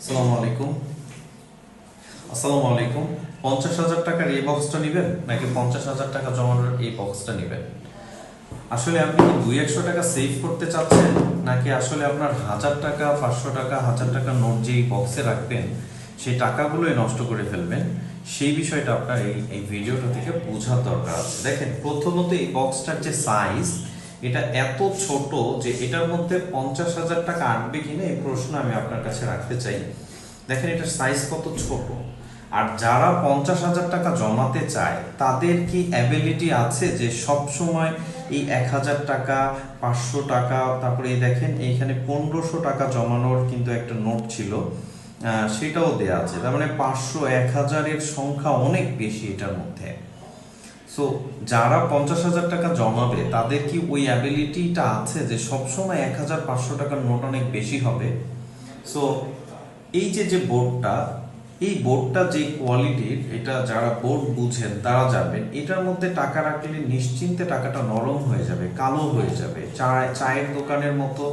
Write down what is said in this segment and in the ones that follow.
আসসালামু আলাইকুম। 50,000 টাকার এই বক্সটা নেবেন নাকি 50,000 টাকা জমানোর এই বক্সটা নেবেন? আসলে আপনি কি 200 টাকা সেভ করতে চাচ্ছেন নাকি আসলে আপনার 1000 টাকা 500 টাকা 1000 টাকা নোট যেই বক্সে রাখবেন সেই টাকাগুলোই নষ্ট করে ফেলবেন? সেই বিষয়টা আপনার এই ভিডিওটা থেকে বোঝার দরকার আছে। দেখেন, প্রথমত এই বক্সটার যে সাইজ, এটা এত ছোট যে এটার মধ্যে 50,000 টাকা আটবে কিনা এই প্রশ্ন আমি আপনার কাছে রাখতে চাই। দেখেন এটার সাইজ কত ছোট। আর যারা 50,000 টাকা জমাতে চায় তাদের কি অ্যাবিলিটি আছে যে সব সময় এই 1,000 টাকা 500 টাকা, তারপরে এই দেখেন এইখানে 1500 টাকা জমানোর কিন্তু একটা নোট ছিল, সেটাও দেয়া আছে। তার মানে 500 1000 এর সংখ্যা অনেক বেশি এটার মধ্যে। সো যারা 50,000 টাকা জমাবে তাদের কি ওই অ্যাবিলিটিটা আছে যে সবসময় 1,500 টাকার নোট অনেক বেশি হবে? সো এই যে বোর্ডটা, এই বোর্ডটা যে কোয়ালিটির, এটা যারা বোর্ড বুঝেন তারা জানবেন এটার মধ্যে টাকা রাখলে নিশ্চিন্তে টাকাটা নরম হয়ে যাবে, কালো হয়ে যাবে, চায়ের দোকানের মতো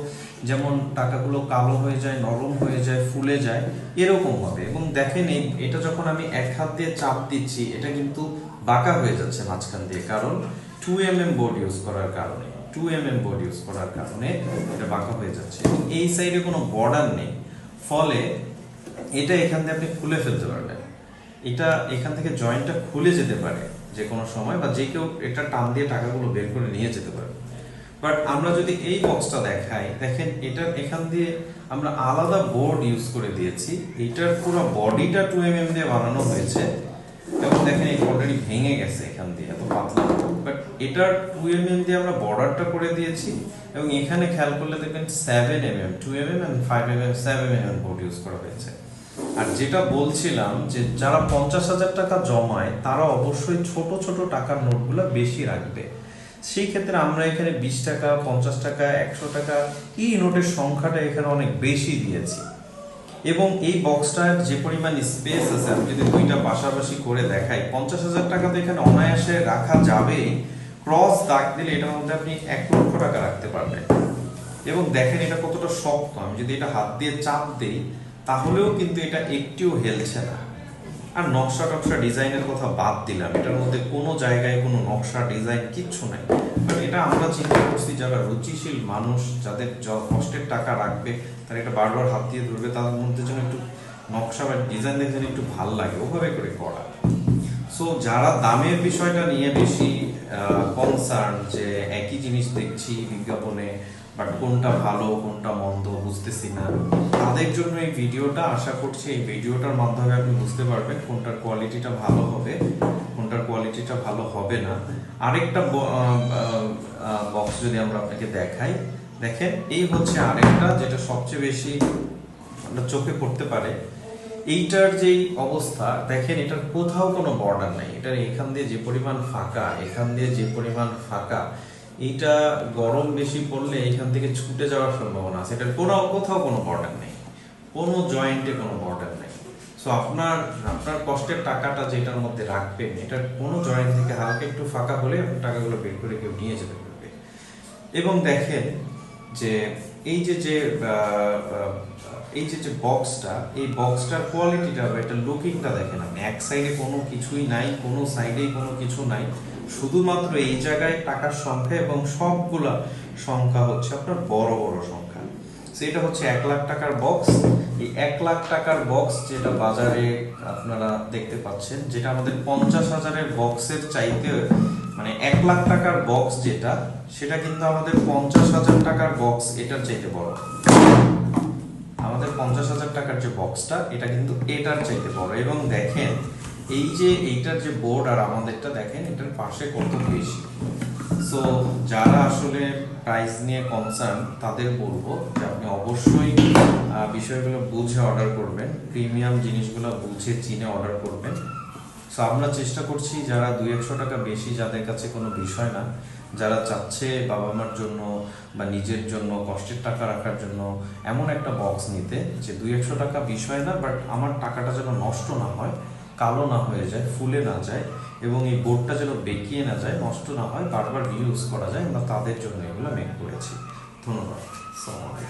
যেমন টাকাগুলো কালো হয়ে যায়, নরম হয়ে যায়, ফুলে যায়, এরকম হবে। এবং দেখেন এটা যখন আমি এক হাত দিয়ে চাপ দিচ্ছি এটা কিন্তু বাঁকা হয়ে যাচ্ছে মাঝখান দিয়ে, কারণ 2mm বোর্ড ইউজ করার কারণে 2mm বোর্ড ইউজ করার কারণে এটা বাঁকা হয়ে যাচ্ছে। এবং এই সাইডে কোনো বর্ডার নেই, ফলে এটা এখান থেকে আপনি খুলে ফেলতে পারবেন। এটা এখান থেকে জয়েন্টটা খুলে যেতে পারে যে কোনো সময়, বা যে কেউ এটা টান দিয়ে টাকাগুলো বের করে নিয়ে যেতে পারে। বাট আমরা যদি এই বক্সটা দেখাই, দেখেন এটা এখান দিয়ে আমরা আলাদা বোর্ড ইউজ করে দিয়েছি। এটার পুরো বডিটা 2mm দিয়ে বানানো হয়েছে এবং দেখেন এটা অলরেডি ভেঙে গেছে এখান দিয়ে, এত পাতলা। বাট এটার 2mm দিয়ে আমরা বর্ডারটা করে দিয়েছি এবং এখানে খেয়াল করলে দেখবেন 7mm 2mm and 5mm 7mm board use করা হয়েছে। আর যেটা বলছিলাম যে যারা 50,000 টাকা জমায় তারা অবশ্যই ছোট ছোট টাকার নোটগুলো বেশি রাখবে। সেই ক্ষেত্রে আমরা এখানে 20 টাকা 50 টাকা 100 টাকা এই নোটের সংখ্যাটা এখানে অনেক বেশি দিয়েছি। এবং এই বক্সটার যে পরিমাণ স্পেস আছে, আমি যদি দুইটা পাশাপাশি করে দেখাই, 50,000 টাকা তো এখানে অনায়াসে রাখা যাবে। ক্রস দাগ দিলে এটার মধ্যে আপনি 1 লক্ষ টাকা রাখতে পারবেন। এবং দেখেন এটা কতটা শক্ত, আমি যদি এটা হাত দিয়ে চাপ দিই তাহলেও কিন্তু এটা একটিও হেলছে না। আর নকশা টকশা ডিজাইনের কথা বাদ দিলাম, এটার মধ্যে কোনো জায়গায় কোনো নকশা ডিজাইন কিচ্ছু নাই। বাট এটা আমরা চিন্তা করছি যারা রুচিশীল মানুষ, যাদের কষ্টের টাকা রাখবে, তারা এটা বারবার হাত দিয়ে ধরবে, তাদের মধ্যে যেন একটু নকশা বা ডিজাইন দেখে একটু ভাল লাগে, ওভাবে করে করা। সো যারা দামের বিষয়টা নিয়ে বেশি কনসার্ন, যে একই জিনিস দেখছি বিজ্ঞাপনে বাট কোনটা ভালো কোনটা মন্দ বুঝতেছি না, তাদের জন্য এই ভিডিওটা। আশা করছি এই ভিডিওটার মাধ্যমে আপনি বুঝতে পারবেন কোনটার কোয়ালিটিটা ভালো হবে, কোনটার কোয়ালিটিটা ভালো হবে না। আরেকটা বক্স যদি আমরা আপনাকে দেখাই, দেখেন এই হচ্ছে আরেকটা যেটা সবচেয়ে বেশি চোখে পড়তে পারে। এইটার যেই অবস্থা দেখেন, এটার কোথাও কোনো বর্ডার নাই। এটার এখান দিয়ে যে পরিমাণ ফাঁকা, এখান দিয়ে যে পরিমাণ ফাঁকা, এইটা গরম বেশি পড়লে এখান থেকে ছুটে যাওয়ার সম্ভাবনা আছে। এটার কোথাও কোনো বর্ডার নেই, কোনো জয়েন্টে কোনো বর্ডার নেই। সো আপনার কষ্টের টাকাটা যেটার মধ্যে রাখবেন, এটার কোনো জয়েন্ট থেকে হালকা একটু ফাঁকা হলে আপনার টাকাগুলো বের করে কেউ নিয়ে যেতে পারবে। এবং দেখেন যে এই যে বক্সটা, এই বক্সটার কোয়ালিটিটা বা এটা লুকিংটা দেখেন আপনি। এক সাইডে কোনো কিছুই নাই, কোনো সাইডেই কোনো কিছু নাই, শুধুমাত্র এই জায়গায় টাকার সংখ্যা, এবং সবগুলা সংখ্যা হচ্ছে আপনার বড় বড় সংখ্যা। সেটা হচ্ছে 1 লাখ টাকার বক্স। এই 1 লাখ টাকার বক্স যেটা বাজারে আপনারা দেখতে পাচ্ছেন, যেটা আমাদের 50,000-এর বক্সের চাইতে, মানে 1 লাখ টাকার বক্স যেটা, সেটা কিন্তু আমাদের 50,000 টাকার বক্স এটার চাইতে বড়। আমাদের 50,000 টাকার যে বক্সটা, এটা কিন্তু এটার চাইতে বড়। এবং দেখেন এই যে এইটার যে বোর্ড আর আমাদেরটা দেখেন এটার পাশে কত বেশি। সো যারা আসলে প্রাইস নিয়ে কনসার্ন তাদের বলবো যে আপনি অবশ্যই বিষয়গুলো বুঝে অর্ডার করবেন, প্রিমিয়াম জিনিসগুলো বুঝে চিনে অর্ডার করবেন। সো আমরা চেষ্টা করছি যারা 200 টাকা বেশি, যাদের কাছে কোনো বিষয় না, যারা চাচ্ছে বাবা মার জন্য বা নিজের জন্য কষ্টের টাকা রাখার জন্য এমন একটা বক্স নিতে, যে 200 টাকা বিষয় না, বাট আমার টাকাটা যেন নষ্ট না হয়, কালো না হয়ে যায়, ফুলে না যায়, এবং এই বোর্ডটা যেন বেঁকিয়ে না যায়, নষ্ট না হয়, বারবার ইউজ করা যায়, আমরা তাদের জন্য এগুলো মেক করেছি। ধন্যবাদ। আসসালামু আলাইকুম।